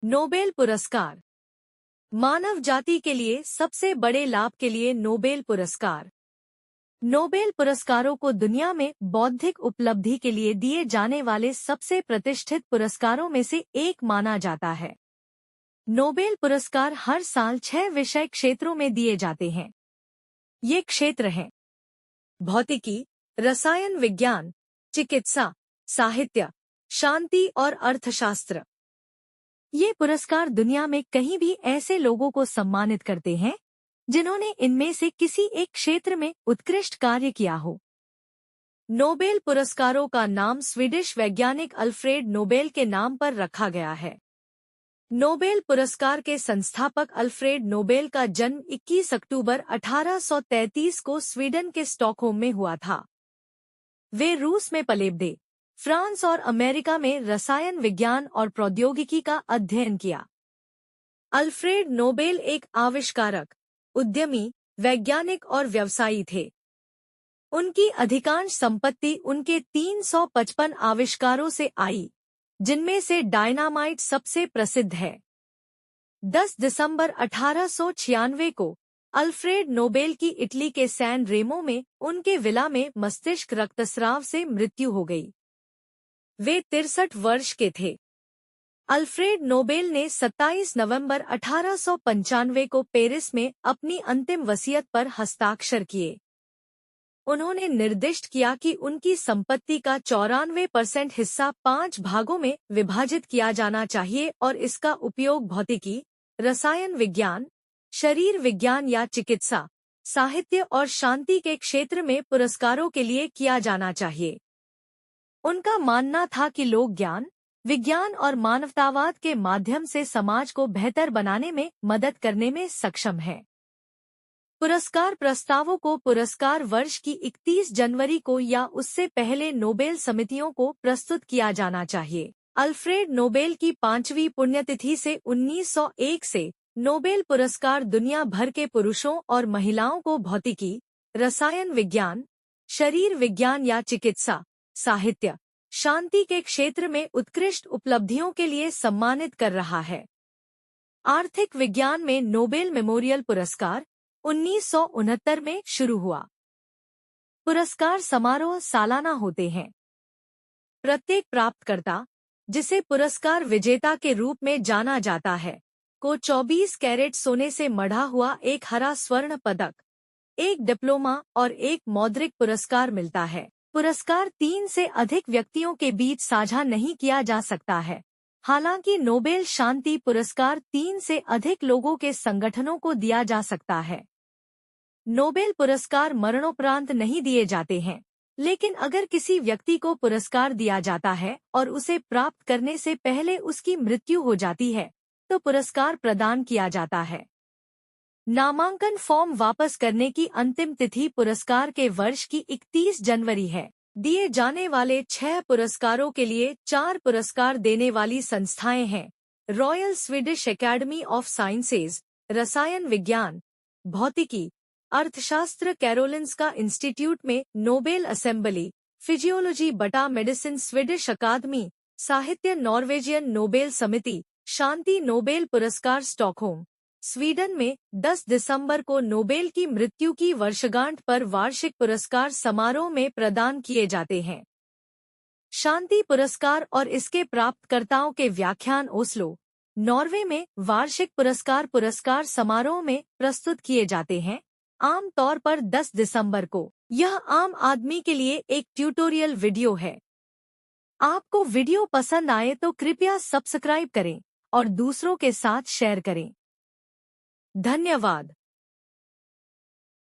Nobel पुरस्कार। मानव जाति के लिए सबसे बड़े लाभ के लिए नोबेल पुरस्कार। नोबेल पुरस्कारों को दुनिया में बौद्धिक उपलब्धि के लिए दिए जाने वाले सबसे प्रतिष्ठित पुरस्कारों में से एक माना जाता है। नोबेल पुरस्कार हर साल 6 विषय क्षेत्रों में दिए जाते हैं। ये क्षेत्र हैं: भौतिकी, रसायन विज्ञान, चिकित्सा, साहित्य, शांति और अर्थशास्त्र। ये पुरस्कार दुनिया में कहीं भी ऐसे लोगों को सम्मानित करते हैं जिन्होंने इनमें से किसी एक क्षेत्र में उत्कृष्ट कार्य किया हो। नोबेल पुरस्कारों का नाम स्वीडिश वैज्ञानिक अल्फ्रेड नोबेल के नाम पर रखा गया है। नोबेल पुरस्कार के संस्थापक अल्फ्रेड नोबेल का जन्म 21 अक्टूबर 1833 को स्वीडन के स्टॉकहोम में हुआ था। वे रूस में पले-बढ़े, फ्रांस और अमेरिका में रसायन विज्ञान और प्रौद्योगिकी का अध्ययन किया। अल्फ्रेड नोबेल एक आविष्कारक, उद्यमी, वैज्ञानिक और व्यवसायी थे। उनकी अधिकांश संपत्ति उनके 355 आविष्कारों से आई, जिनमें से डायनामाइट सबसे प्रसिद्ध है। 10 दिसंबर 1896 को अल्फ्रेड नोबेल की इटली के सैन रेमो में उनके विला में मस्तिष्क रक्तस्राव से मृत्यु हो गई। वे 63 वर्ष के थे। अल्फ्रेड नोबेल ने 27 नवंबर 1895 को पेरिस में अपनी अंतिम वसीयत पर हस्ताक्षर किए। उन्होंने निर्दिष्ट किया कि उनकी संपत्ति का 94% हिस्सा 5 भागों में विभाजित किया जाना चाहिए और इसका उपयोग भौतिकी, रसायन विज्ञान, शरीर विज्ञान या चिकित्सा, साहित्य और शांति के क्षेत्र में पुरस्कारों के लिए किया जाना चाहिए। उनका मानना था कि लोग ज्ञान, विज्ञान और मानवतावाद के माध्यम से समाज को बेहतर बनाने में मदद करने में सक्षम है। पुरस्कार प्रस्तावों को पुरस्कार वर्ष की 31 जनवरी को या उससे पहले नोबेल समितियों को प्रस्तुत किया जाना चाहिए। अल्फ्रेड नोबेल की 5वीं पुण्यतिथि से 1901 से नोबेल पुरस्कार दुनिया भर के पुरुषों और महिलाओं को भौतिकी, रसायन विज्ञान, शरीर विज्ञान या चिकित्सा, साहित्य, शांति के क्षेत्र में उत्कृष्ट उपलब्धियों के लिए सम्मानित कर रहा है। आर्थिक विज्ञान में नोबेल मेमोरियल पुरस्कार 1969 में शुरू हुआ। पुरस्कार समारोह सालाना होते हैं। प्रत्येक प्राप्तकर्ता, जिसे पुरस्कार विजेता के रूप में जाना जाता है, को 24 कैरेट सोने से मढ़ा हुआ एक हरा स्वर्ण पदक, एक डिप्लोमा और एक मौद्रिक पुरस्कार मिलता है। पुरस्कार 3 से अधिक व्यक्तियों के बीच साझा नहीं किया जा सकता है। हालांकि नोबेल शांति पुरस्कार 3 से अधिक लोगों के संगठनों को दिया जा सकता है। नोबेल पुरस्कार मरणोपरांत नहीं दिए जाते हैं, लेकिन अगर किसी व्यक्ति को पुरस्कार दिया जाता है और उसे प्राप्त करने से पहले उसकी मृत्यु हो जाती है, तो पुरस्कार प्रदान किया जाता है। नामांकन फॉर्म वापस करने की अंतिम तिथि पुरस्कार के वर्ष की 31 जनवरी है। दिए जाने वाले 6 पुरस्कारों के लिए 4 पुरस्कार देने वाली संस्थाएं हैं: royal Swedish academy of sciences, रसायन विज्ञान, भौतिकी, अर्थशास्त्र कैरोलिंस्का इंस्टीट्यूट में नोबेल असेंबली, फिजियोलॉजी बटा मेडिसिन स्वीडिश अकादमी, साहित्य नॉर्वेजियन नोबेल समिति, शांति नोबेल पुरस्कार स्टॉकहोम, स्वीडन में 10 दिसंबर को नोबेल की मृत्यु की वर्षगांठ पर वार्षिक पुरस्कार समारोह में प्रदान किए जाते हैं। शांति पुरस्कार और इसके प्राप्तकर्ताओं के व्याख्यान ओस्लो, नॉर्वे में वार्षिक पुरस्कार समारोह में प्रस्तुत किए जाते हैं, आम तौर पर 10 दिसंबर को। यह आम आदमी के लिए एक ट्यूटोरियल वीडियो है। आपको वीडियो पसंद आए तो कृपया सब्सक्राइब करें और दूसरों के साथ शेयर करें। धन्यवाद।